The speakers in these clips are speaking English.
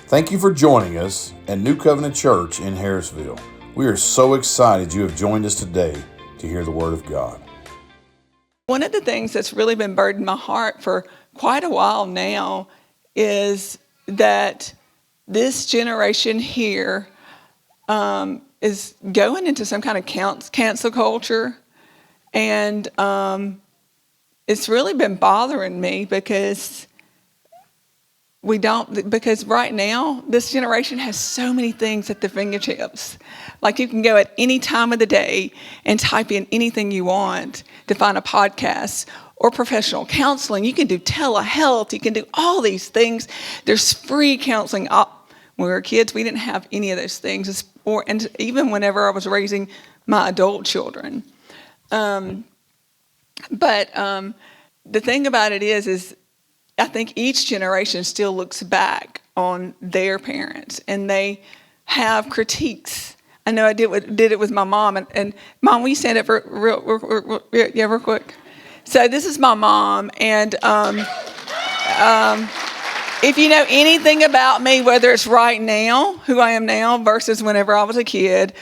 Thank you for joining us at New Covenant Church in Harrisville. We are so excited you have joined us today to hear the Word of God. One of the things that's really been burdened my heart for quite a while now is that this generation here is going into some kind of cancel culture. And it's really been bothering me because right now, this generation has so many things at their fingertips. Like you can go at any time of the day and type in anything you want to find a podcast or professional counseling. You can do telehealth. You can do all these things. There's free counseling. When we were kids, we didn't have any of those things. And even whenever I was raising my adult children. But the thing about it is I think each generation still looks back on their parents and they have critiques. I know I did it with my mom. And Mom, will you stand up real quick? So this is my mom. And if you know anything about me, whether it's right now, who I am now versus whenever I was a kid,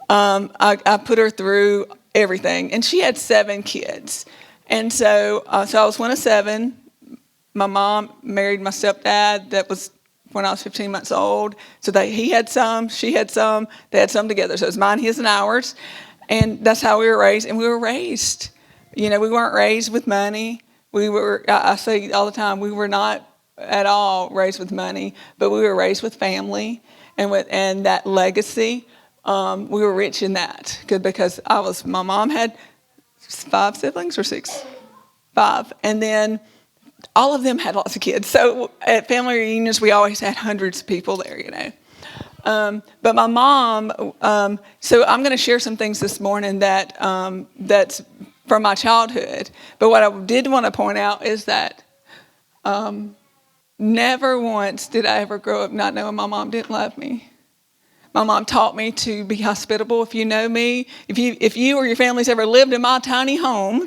I put her through everything. And she had 7 kids. And so I was one of 7. My mom married my stepdad. That was when I was 15 months old. So he had some, she had some, they had some together. So it was mine, his, and ours. And that's how we were raised. And we were raised. We weren't raised with money. I say all the time, we were not at all raised with money, but we were raised with family and that legacy. We were rich in that because my mom had 5 siblings or 6? 5. And then all of them had lots of kids. So at family reunions, we always had hundreds of people there, But my mom, so I'm going to share some things this morning that's from my childhood. But what I did want to point out is that never once did I ever grow up not knowing my mom didn't love me. My mom taught me to be hospitable. If you know me, if you or your family's ever lived in my tiny home,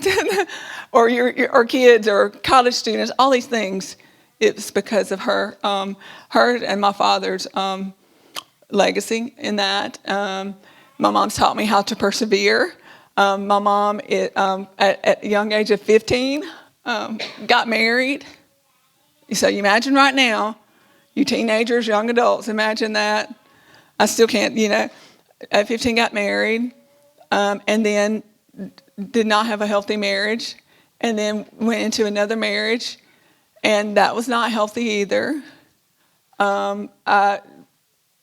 or your kids or college students, all these things, it's because of her and my father's legacy in that. My mom's taught me how to persevere. My mom, at a young age of 15, got married. So you imagine right now, you teenagers, young adults, imagine that. I still can't, at 15 got married, and then did not have a healthy marriage, and then went into another marriage, and that was not healthy either. I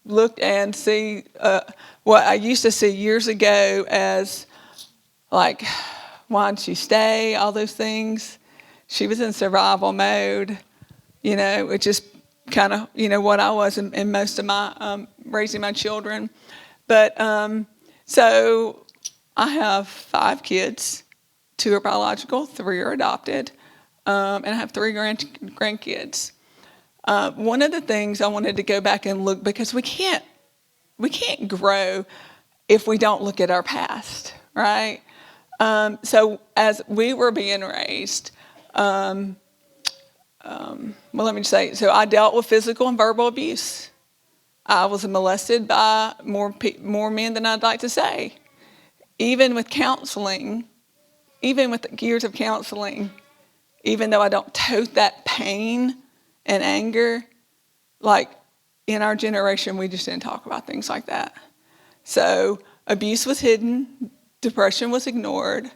looked and see what I used to see years ago as like, why did she stay, all those things. She was in survival mode, which is kind of, what I was in most of my raising my children. But so I have 5 kids. 2 are biological, 3 are adopted, and I have 3 grandkids. One of the things I wanted to go back and look, because we can't grow if we don't look at our past, right? So as we were being raised, let me just say, so I dealt with physical and verbal abuse. I was molested by more men than I'd like to say. Even with counseling, even with the years of counseling, even though I don't tote that pain and anger, like in our generation, we just didn't talk about things like that. So abuse was hidden, depression was ignored,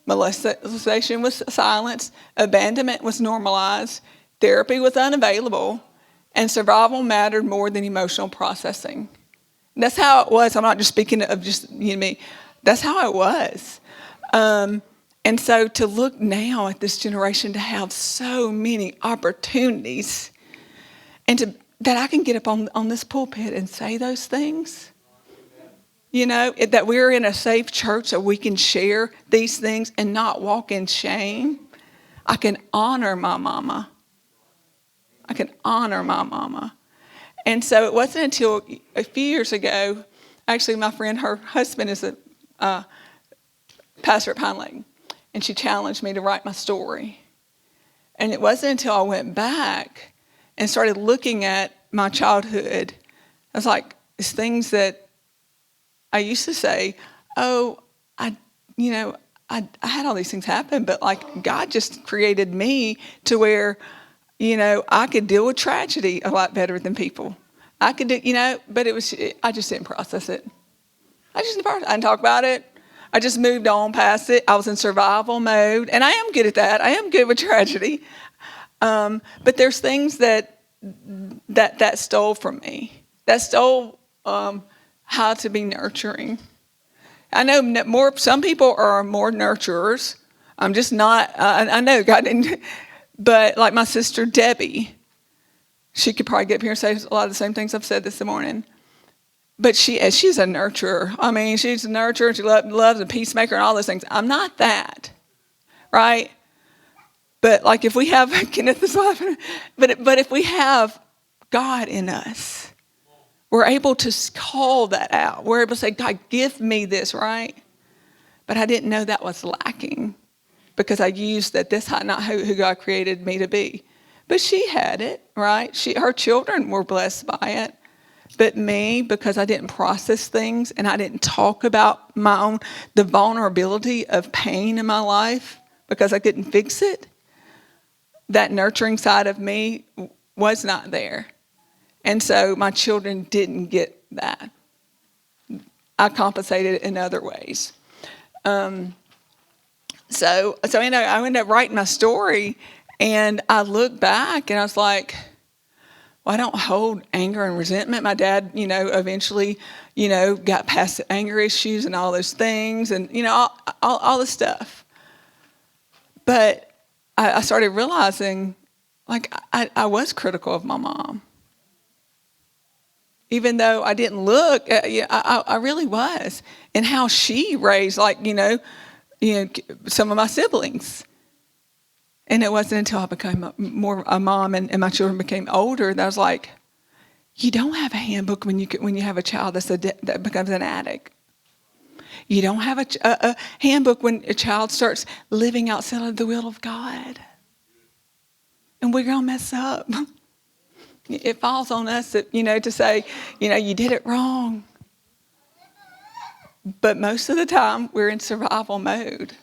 molestation was silenced, abandonment was normalized, therapy was unavailable, and survival mattered more than emotional processing. And that's how it was. I'm not just speaking of just me. That's how it was. And so to look now at this generation to have so many opportunities and that I can get up on this pulpit and say those things, that we're in a safe church so we can share these things and not walk in shame. I can honor my mama. And so it wasn't until a few years ago, actually my friend, her husband is a pastor at Pine Lake, and she challenged me to write my story. And it wasn't until I went back and started looking at my childhood, I was like, it's things that I used to say, oh, I had all these things happen, but like God just created me to where, I could deal with tragedy a lot better than people. I could do, but I just didn't process it. I didn't talk about it. I just moved on past it. I was in survival mode, and I am good at that. I am good with tragedy. But there's things that stole from me. That stole how to be nurturing. I know some people are more nurturers. I'm just not. I know God didn't. But like my sister Debbie, she could probably get up here and say a lot of the same things I've said this morning. But she's a nurturer. I mean, she's a nurturer. She loves a peacemaker and all those things. I'm not that, right? But like if we have Kenneth is laughing, but if we have God in us, we're able to call that out. We're able to say, God, give me this, right? But I didn't know that was lacking because I used that this is not who God created me to be. But she had it, right? Her children were blessed by it. But me, because I didn't process things and I didn't talk about the vulnerability of pain in my life because I couldn't fix it, that nurturing side of me was not there. And so my children didn't get that. I compensated in other ways. So I ended up writing my story, and I looked back and I was like, well, I don't hold anger and resentment. My dad, eventually, got past the anger issues and all those things and, all the stuff. But I started realizing, like, I was critical of my mom. Even though I didn't look, I really was. And how she raised, some of my siblings. And it wasn't until I became more a mom and my children became older that I was like, you don't have a handbook when you have a child that becomes an addict. You don't have a handbook when a child starts living outside of the will of God. And we're going to mess up. It falls on us, to say, you did it wrong. But most of the time, we're in survival mode.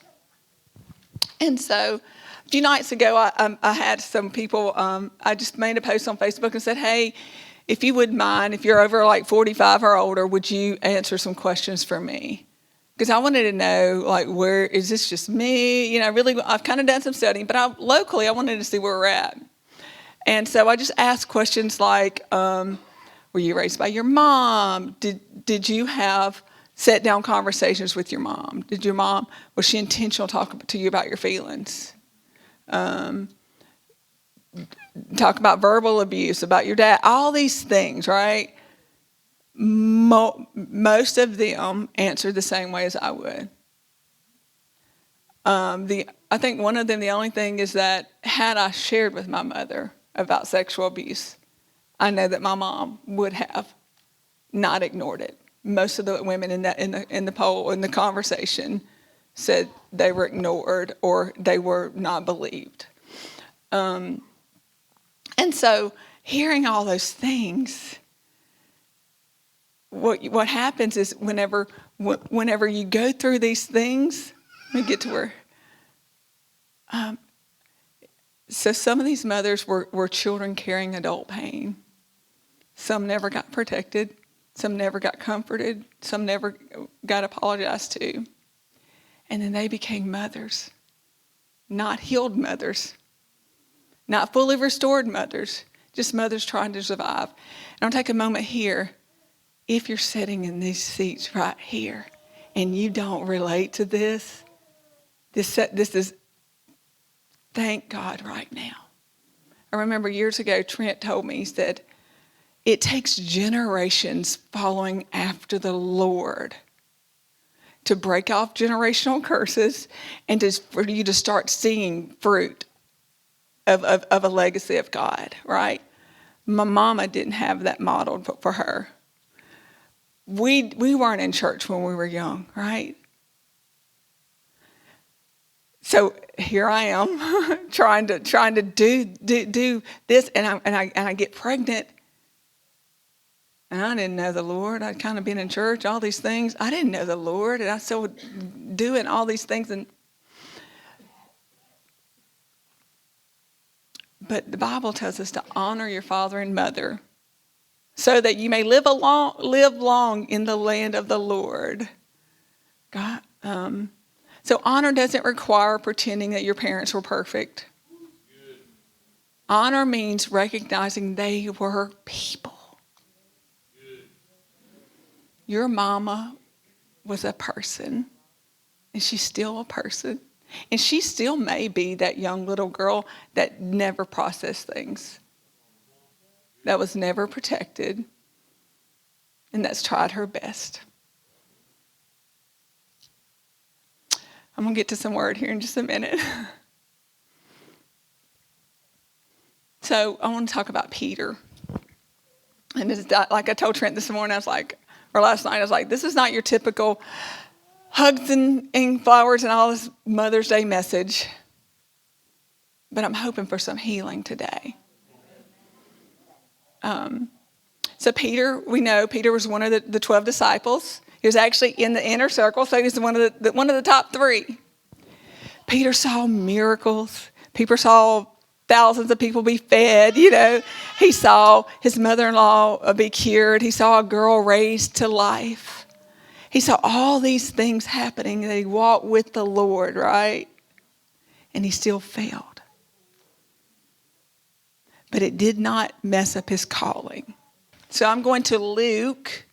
And so a few nights ago, I had some people, I just made a post on Facebook and said, hey, if you wouldn't mind, if you're over like 45 or older, would you answer some questions for me? Because I wanted to know, like, where, is this just me? Really, I've kind of done some studying, but locally, I wanted to see where we're at. And so I just asked questions like, were you raised by your mom? Did you have sit down conversations with your mom? Was she intentional talking to you about your feelings? Talk about verbal abuse, about your dad, all these things, right? Most of them answered the same way as I would. I think one of them, the only thing is that had I shared with my mother about sexual abuse, I know that my mom would have not ignored it. Most of the women in the poll, in the conversation, said they were ignored or they were not believed. And so hearing all those things, what happens is whenever you go through these things, let me get to where. So some of these mothers were children carrying adult pain. Some never got protected. Some never got comforted. Some never got apologized to. And then they became mothers. Not healed mothers. Not fully restored mothers. Just mothers trying to survive. And I'll take a moment here. If you're sitting in these seats right here and you don't relate to this is, thank God right now. I remember years ago, Trent told me, he said, it takes generations following after the Lord to break off generational curses and for you to start seeing fruit of a legacy of God, right? My mama didn't have that modeled for her. We weren't in church when we were young, right? So here I am trying to do this, and I get pregnant And I didn't know the Lord. I'd kind of been in church, all these things. I didn't know the Lord, and I still was doing all these things. But the Bible tells us to honor your father and mother so that you may live long in the land of the Lord. God, so honor doesn't require pretending that your parents were perfect. Honor means recognizing they were people. Your mama was a person, and she's still a person. And she still may be that young little girl that never processed things, that was never protected, and that's tried her best. I'm going to get to some word here in just a minute. So I want to talk about Peter. And this, like I told Trent this morning, last night, I was like, this is not your typical hugs and flowers and all this Mother's Day message. But I'm hoping for some healing today. So Peter, we know Peter was one of the 12 disciples. He was actually in the inner circle, so he was one of the top 3. Peter saw miracles. Peter saw thousands of people be fed, He saw his mother-in-law be cured. He saw a girl raised to life. He saw all these things happening. That he walked with the Lord, right? And he still failed. But it did not mess up his calling. So I'm going to Luke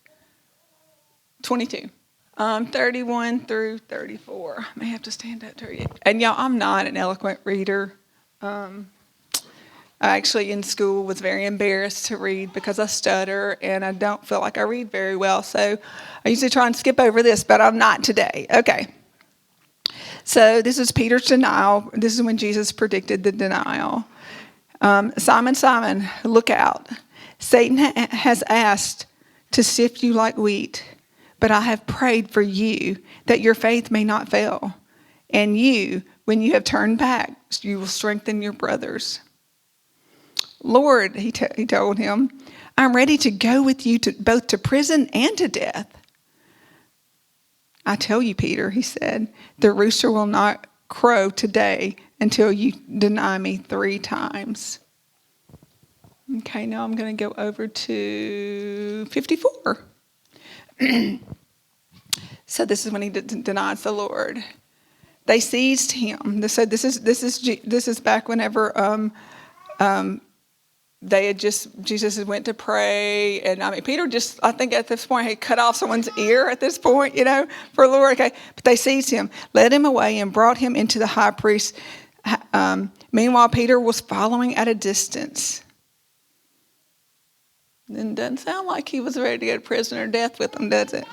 22, 31 through 34. I may have to stand up to read it. And y'all, I'm not an eloquent reader. I actually in school was very embarrassed to read because I stutter and I don't feel like I read very well. So I usually try and skip over this, but I'm not today. Okay. So this is Peter's denial. This is when Jesus predicted the denial. Simon, Simon, look out. Satan has asked to sift you like wheat, but I have prayed for you that your faith may not fail. And you, when you have turned back, you will strengthen your brothers. Lord, he told him, I'm ready to go with you both to prison and to death. I tell you, Peter, he said, the rooster will not crow today until you deny me 3 times. Okay, now I'm going to go over to 54. So this is when he denies the Lord. They seized him. They said this is back whenever Jesus had went to pray, and Peter I think at this point, he cut off someone's ear at this point, for the Lord. Okay, but they seized him, led him away, and brought him into the high priest. Meanwhile, Peter was following at a distance. It doesn't sound like he was ready to go to prison or death with them, does it?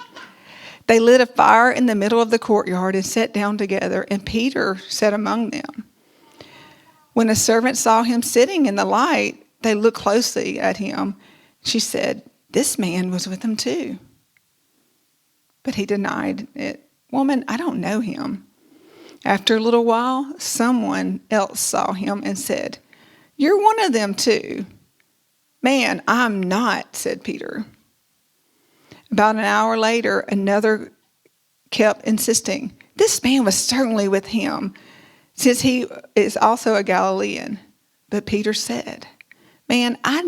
They lit a fire in the middle of the courtyard and sat down together, and Peter sat among them. When a servant saw him sitting in the light, they looked closely at him. She said, this man was with them too. But he denied it. Woman, I don't know him. After a little while, someone else saw him and said, you're one of them too. Man, I'm not, said Peter. About an hour later, another kept insisting, this man was certainly with him, since he is also a Galilean. But Peter said, man, I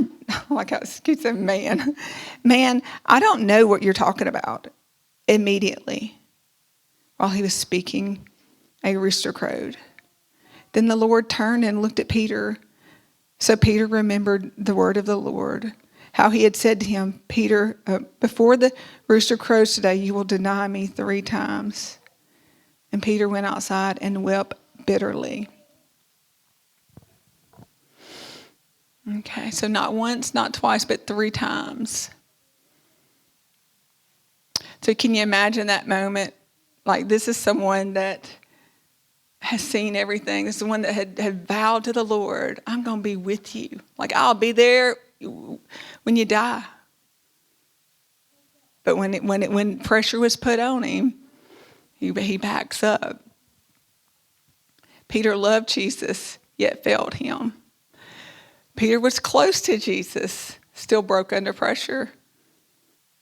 don't know what you're talking about. Immediately, while he was speaking, a rooster crowed. Then the Lord turned and looked at Peter. So Peter remembered the word of the Lord, how he had said to him, Peter, before the rooster crows today, you will deny me 3 times. And Peter went outside and wept bitterly. Okay, so not once, not twice, but 3 times. So can you imagine that moment? Like, this is someone that has seen everything. This is one that had vowed to the Lord, I'm going to be with you. Like, I'll be there when you die. But when pressure was put on him, he backs up. Peter loved Jesus, yet failed him. Peter was close to Jesus, still broke under pressure.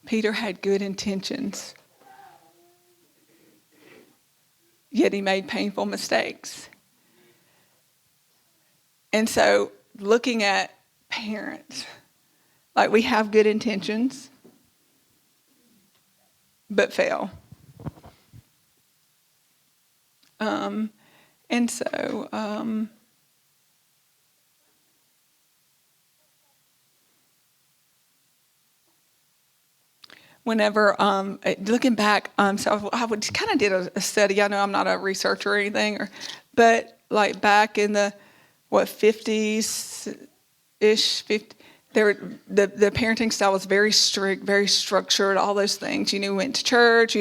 Peter had good intentions, yet he made painful mistakes. And so looking at parents, like we have good intentions, but fail. And so whenever looking back, so I would kind of did a study. I know I'm not a researcher or anything, but like back in the 50s ish, 50. The parenting style was very strict, very structured, all those things. We went to church,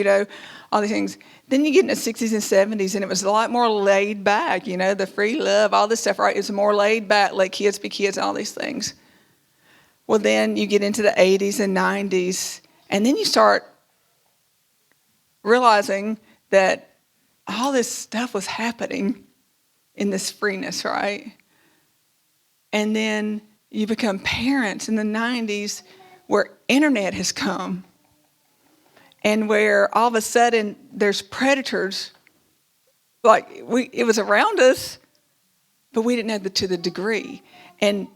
all these things. Then you get in the 60s and 70s, and it was a lot more laid back, the free love, all this stuff, right? It was more laid back, let kids be kids, and all these things. Well, then you get into the 80s and 90s, and then you start realizing that all this stuff was happening in this freeness, right? And then you become parents in the 90s where internet has come and where all of a sudden there's predators. Like it was around us, but we didn't know to the degree. And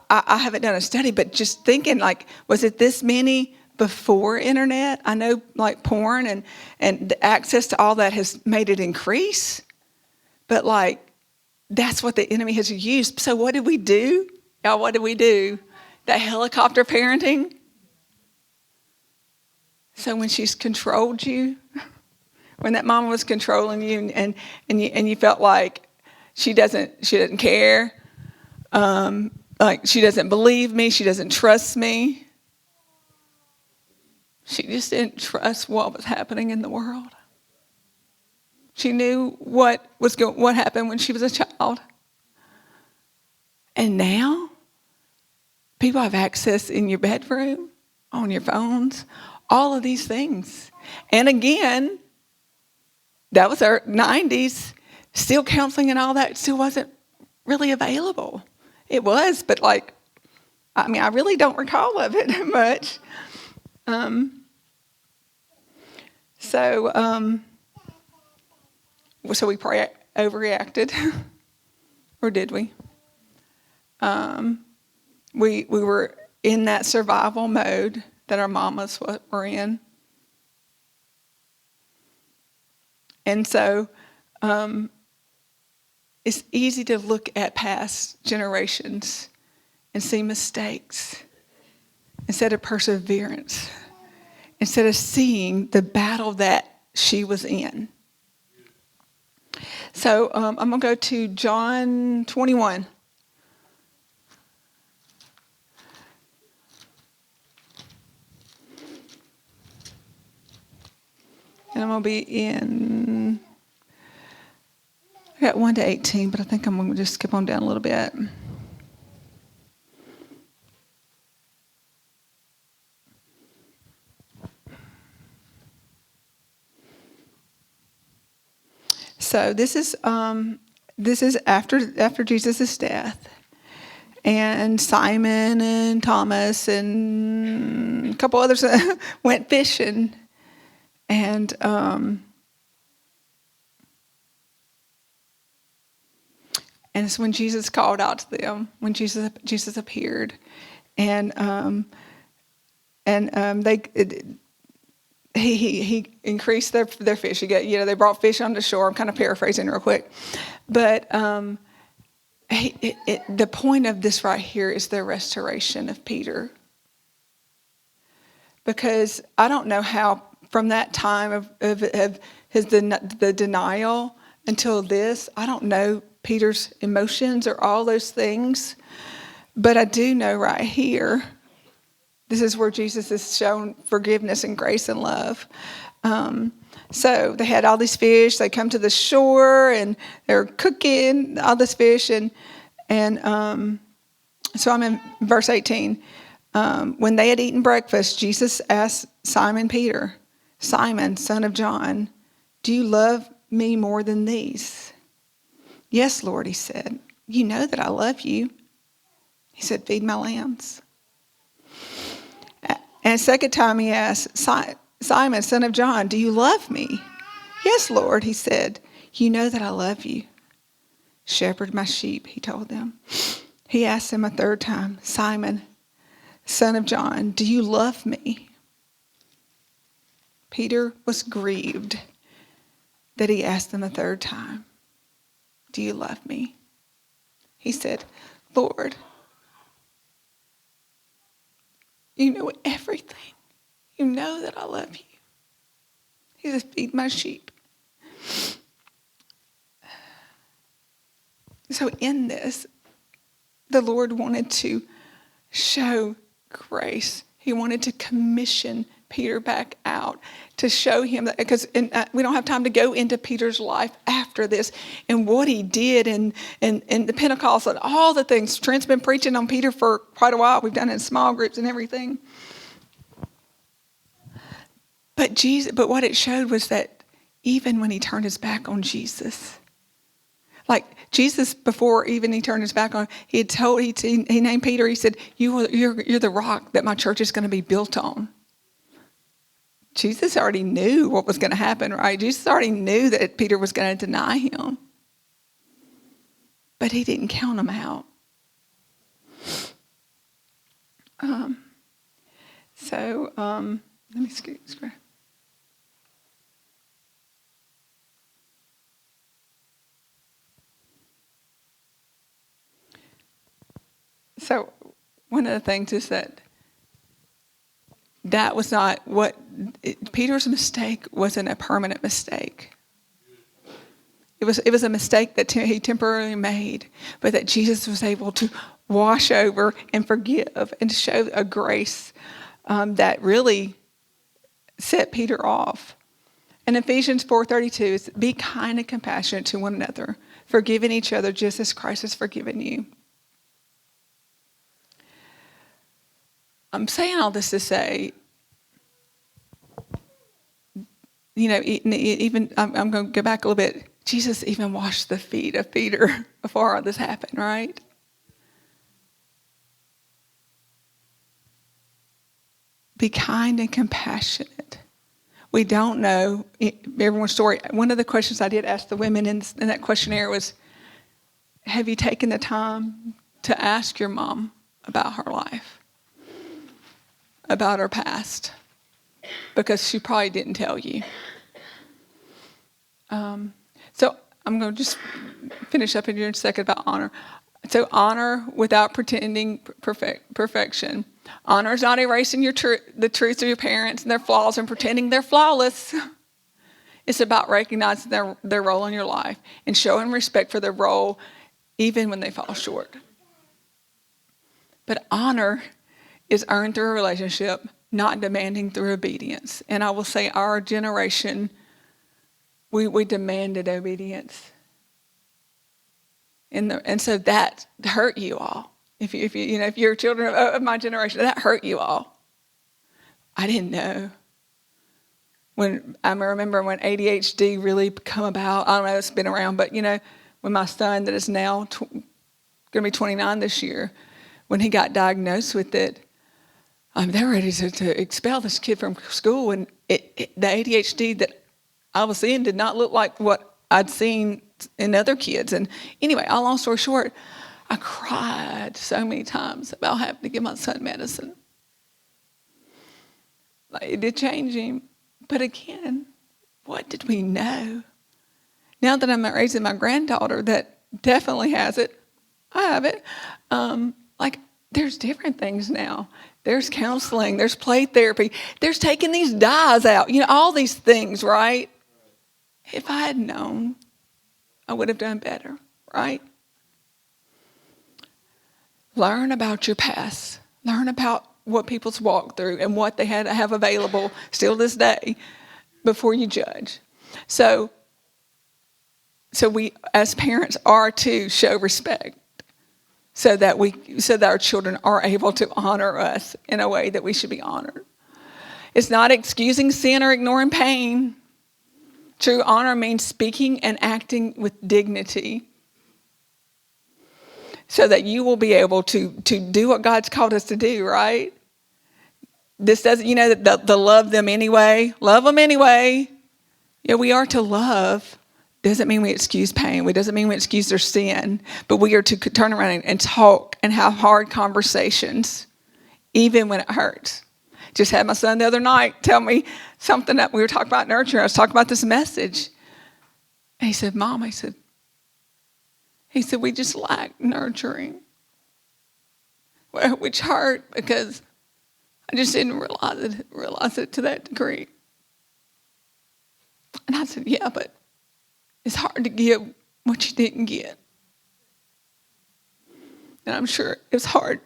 I haven't done a study, but just thinking like, was it this many before internet? I know like porn and the access to all that has made it increase, but like, that's what the enemy has used. So what did we do? Y'all, what did we do? That helicopter parenting. So when she's controlled you, when that mama was controlling you and you felt like she doesn't care, like she doesn't believe me, she doesn't trust me. She just didn't trust what was happening in the world. She knew what happened when she was a child. And now, people have access in your bedroom, on your phones, all of these things. And again, that was our 90s. Still counseling and all that still wasn't really available. It was, but I really don't recall of it much. So we probably overreacted, or did we? We were in that survival mode that our mamas were in. And so it's easy to look at past generations and see mistakes instead of perseverance, instead of seeing the battle that she was in. So I'm going to go to John 21. And I'm going to be in, I got 1 to 18, but I think I'm going to just skip on down a little bit. So this is after Jesus' death, and Simon and Thomas and a couple others went fishing, and it's when Jesus called out to them, when Jesus appeared, and He increased their fish. They brought fish onto shore. I'm kind of paraphrasing real quick, but the point of this right here is the restoration of Peter, because I don't know how from that time of the denial until this, I don't know Peter's emotions or all those things, but I do know right here. This is where Jesus has shown forgiveness and grace and love. So they had all these fish. They come to the shore and they're cooking all this fish. And so I'm in verse 18. When they had eaten breakfast, Jesus asked Simon Peter, "Simon, son of John, do you love me more than these?" "Yes, Lord," he said. "You know that I love you." He said, "Feed my lambs." And a second time he asked, Simon, son of John, do you love me? Yes, Lord, he said. You know that I love you. Shepherd my sheep, he told them. He asked him a third time, Simon, son of John, do you love me? Peter was grieved that he asked him a third time, do you love me? He said, Lord, you know everything. You know that I love you. He said, feed my sheep. So in this, the Lord wanted to show grace. He wanted to commission Peter back out to show him that, because we don't have time to go into Peter's life after this and what he did and the Pentecost and all the things. Trent's been preaching on Peter for quite a while. We've done it in small groups and everything. But what it showed was that even when he turned his back on Jesus, like Jesus, before even he turned his back on, he named Peter. He said, "You're the rock that my church is going to be built on." Jesus already knew what was going to happen, right? Jesus already knew that Peter was going to deny him, but he didn't count him out. Let me scroll. So one of the things is that was not what Peter's mistake wasn't a permanent mistake. It was a mistake that he temporarily made, but that Jesus was able to wash over and forgive and show a grace that really set Peter off. And Ephesians 4:32 is, be kind and compassionate to one another, forgiving each other just as Christ has forgiven you. I'm saying all this to say, even I'm going to go back a little bit. Jesus even washed the feet of Peter before all this happened, right? Be kind and compassionate. We don't know everyone's story. One of the questions I did ask the women in that questionnaire was, have you taken the time to ask your mom about her life? About her past, because she probably didn't tell you. So I'm going to just finish up in here in a second about honor. So honor without pretending perfection. Honor is not erasing the truths of your parents and their flaws and pretending they're flawless. It's about recognizing their role in your life and showing respect for their role even when they fall short. But honor is earned through a relationship, not demanding through obedience. And I will say our generation, we demanded obedience. And so that hurt you all. If you're children of my generation, that hurt you all. I didn't know. I remember when ADHD really come about. I don't know, it's been around, but when my son that is now going to be 29 this year, when he got diagnosed with it, they were ready to expel this kid from school, and the ADHD that I was seeing did not look like what I'd seen in other kids. And anyway, long story short, I cried so many times about having to give my son medicine. It did change him, but again, what did we know? Now that I'm raising my granddaughter that definitely has it, I have it. There's different things now. There's counseling, there's play therapy, there's taking these dyes out, all these things, right? If I had known, I would have done better, right? Learn about your past. Learn about what people's walked through and what they had to have available still this day before you judge. So we as parents are to show respect. So that our children are able to honor us in a way that we should be honored. It's not excusing sin or ignoring pain. True honor means speaking and acting with dignity, so that you will be able to do what God's called us to do, right? this doesn't, the love them anyway. Love them anyway. Yeah, we are to love. Doesn't mean we excuse pain. It doesn't mean we excuse their sin. But we are to turn around and talk and have hard conversations, even when it hurts. Just had my son the other night tell me something that we were talking about nurturing. I was talking about this message. And he said, Mom, he said, we just lack nurturing. Which hurt because I just didn't realize it to that degree. And I said, yeah, but it's hard to give what you didn't get. And I'm sure it's hard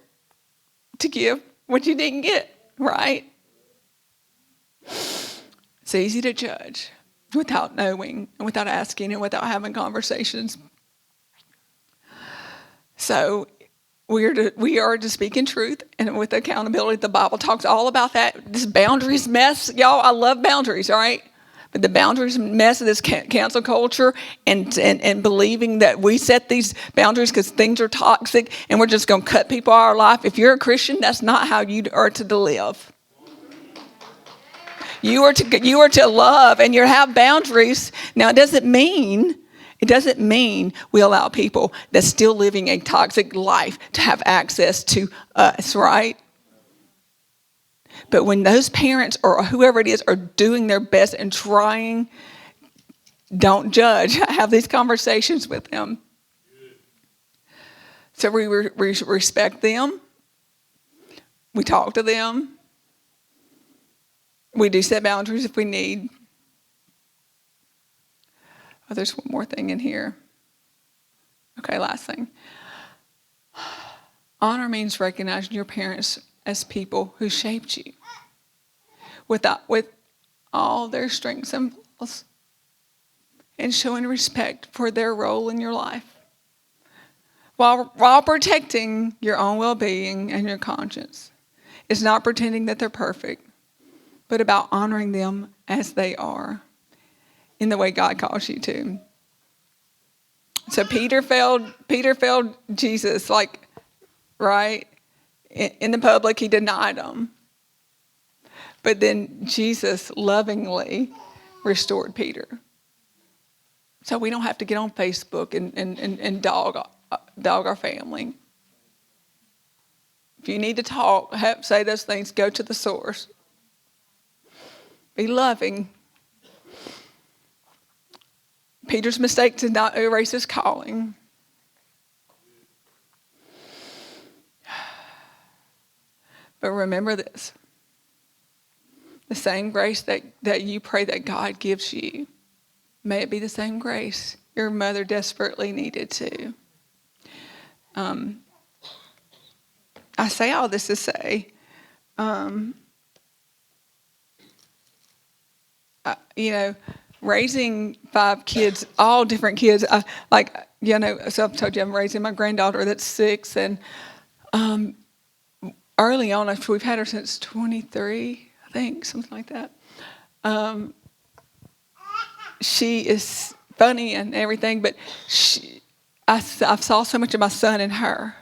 to give what you didn't get, right? It's easy to judge without knowing and without asking and without having conversations. So we are to speak in truth and with accountability. The Bible talks all about that. This boundaries mess, y'all, I love boundaries, all right? But the boundaries mess of this cancel culture and believing that we set these boundaries because things are toxic and we're just going to cut people out of our life. If you're a Christian, that's not how you are to live. You are to love and you have boundaries. Now, it doesn't mean we allow people that's still living a toxic life to have access to us, right? But when those parents or whoever it is are doing their best and trying, don't judge. Have these conversations with them. So we respect them. We talk to them. We do set boundaries if we need. Oh, there's one more thing in here. Okay, last thing. Honor means recognizing your parents as people who shaped you with all their strengths and flaws and showing respect for their role in your life while protecting your own well-being and your conscience. It's not pretending that they're perfect, but about honoring them as they are in the way God calls you to. So Peter failed Jesus, right? In the public, he denied him. But then Jesus lovingly restored Peter. So we don't have to get on Facebook and dog our family. If you need to talk, say those things, go to the source. Be loving. Peter's mistake did not erase his calling. But remember this. The same grace that you pray that God gives you, may it be the same grace your mother desperately needed to. I say all this to say, raising 5 kids, all different kids, so I've told you I'm raising my granddaughter that's 6, and early on, we've had her since 23, I think, something like that. She is funny and everything, but I saw so much of my son in her.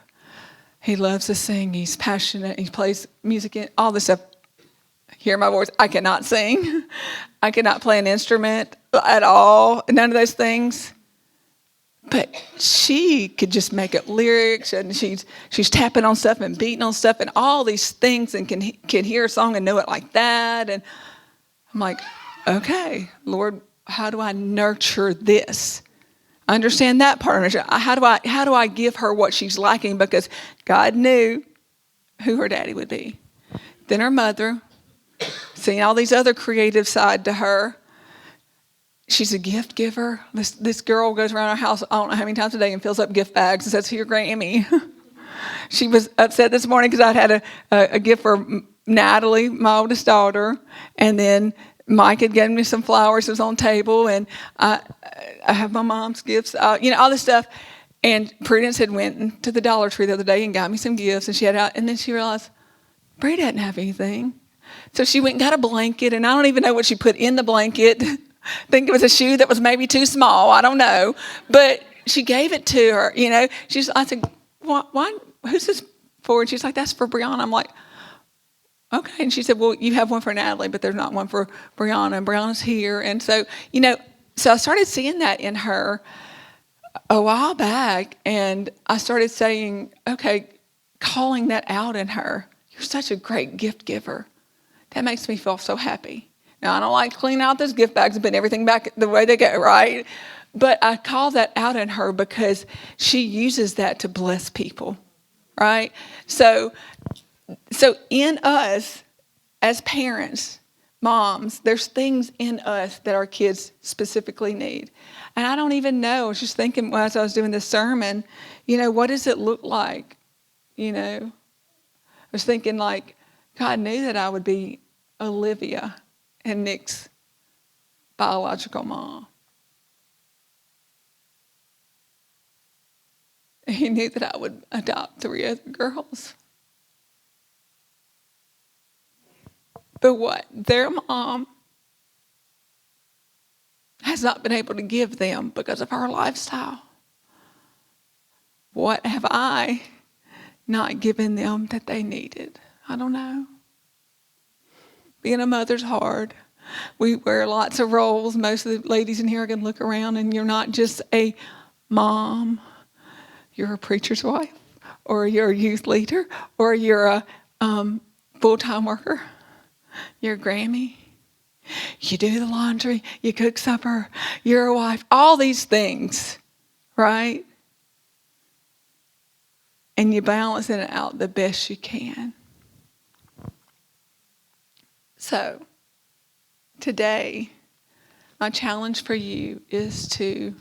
He loves to sing. He's passionate. He plays music and all this stuff. Hear my voice. I cannot sing. I cannot play an instrument at all. None of those things. But she could just make up lyrics, and she's tapping on stuff and beating on stuff and all these things, and can hear a song and know it like that. And I'm like, okay, Lord, how do I nurture this? I understand that part of it. How do I give her what she's lacking? Because God knew who her daddy would be. Then her mother, seeing all these other creative side to her. She's a gift giver. This girl goes around our house, I don't know how many times a day, and fills up gift bags and says, "Here, Grammy." She was upset this morning because I'd had a gift for Natalie, my oldest daughter, and then Mike had given me some flowers that was on the table, and I have my mom's gifts, all this stuff. And Prudence had went to the Dollar Tree the other day and got me some gifts, and she had out, and then she realized, Bree doesn't have anything. So she went and got a blanket, and I don't even know what she put in the blanket. I think it was a shoe that was maybe too small. I don't know. But she gave it to her, I said, why, who's this for? And she's like, that's for Brianna. I'm like, okay. And she said, well, you have one for Natalie, but there's not one for Brianna, and Brianna's here. And so, so I started seeing that in her a while back, and I started saying, okay, calling that out in her. You're such a great gift giver. That makes me feel so happy. Now, I don't like cleaning out those gift bags and putting everything back the way they go, right? But I call that out in her because she uses that to bless people, right? So in us, as parents, moms, there's things in us that our kids specifically need. And I don't even know. I was just thinking as I was doing this sermon, what does it look like? I was thinking like, God knew that I would be Olivia and Nick's biological mom. He knew that I would adopt 3 other girls. But what? Their mom has not been able to give them because of her lifestyle. What have I not given them that they needed? I don't know. Being a mother's hard. We wear lots of roles. Most of the ladies in here can look around and you're not just a mom. You're a preacher's wife, or you're a youth leader, or you're a full-time worker. You're a Grammy. You do the laundry. You cook supper. You're a wife. All these things, right? And you balance it out the best you can. So, today, my challenge for you is to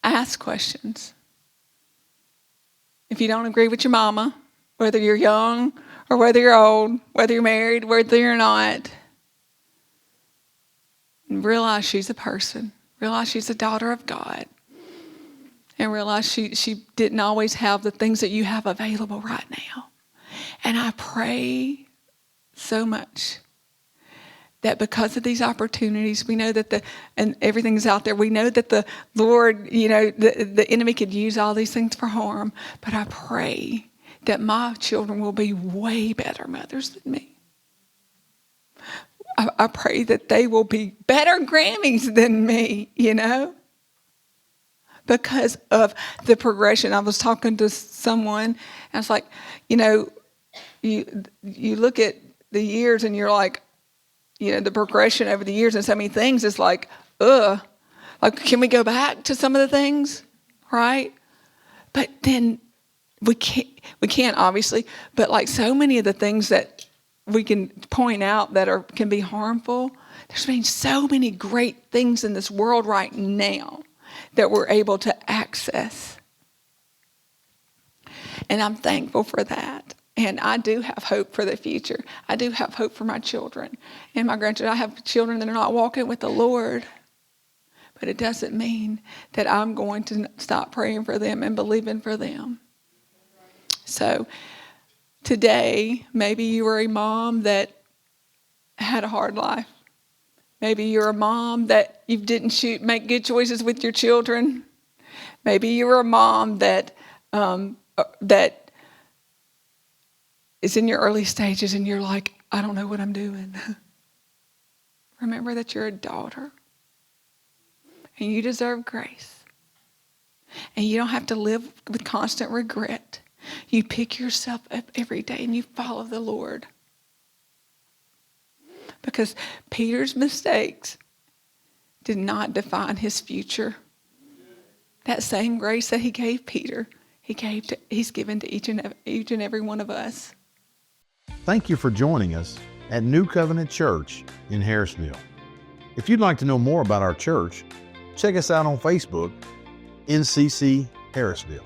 ask questions. If you don't agree with your mama, whether you're young or whether you're old, whether you're married, whether you're not, realize she's a person. Realize she's a daughter of God. And realize she didn't always have the things that you have available right now. And I pray so much that because of these opportunities, we know that and everything's out there. We know that the Lord, the enemy could use all these things for harm. But I pray that my children will be way better mothers than me. I pray that they will be better Grammys than me, because of the progression. I was talking to someone, and I was like, you look at the years and you're like, the progression over the years and so many things is like, like, can we go back to some of the things, right? But then we can't obviously, but like so many of the things that we can point out that can be harmful, there's been so many great things in this world right now that we're able to access. And I'm thankful for that. And I do have hope for the future. I do have hope for my children and my grandchildren. I have children that are not walking with the Lord. But it doesn't mean that I'm going to stop praying for them and believing for them. So today, maybe you were a mom that had a hard life. Maybe you're a mom that you didn't make good choices with your children. Maybe you were a mom that is in your early stages and you're like, I don't know what I'm doing. Remember that you're a daughter and you deserve grace. And you don't have to live with constant regret. You pick yourself up every day and you follow the Lord. Because Peter's mistakes did not define his future. That same grace that he gave Peter, he's given to each and every one of us. Thank you for joining us at New Covenant Church in Harrisville. If you'd like to know more about our church, check us out on Facebook, NCC Harrisville,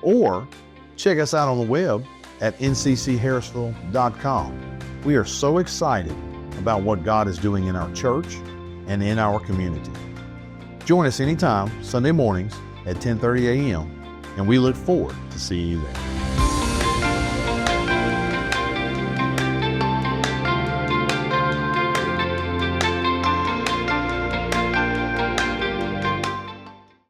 or check us out on the web at nccharrisville.com. We are so excited about what God is doing in our church and in our community. Join us anytime, Sunday mornings at 10:30 a.m., and we look forward to seeing you there.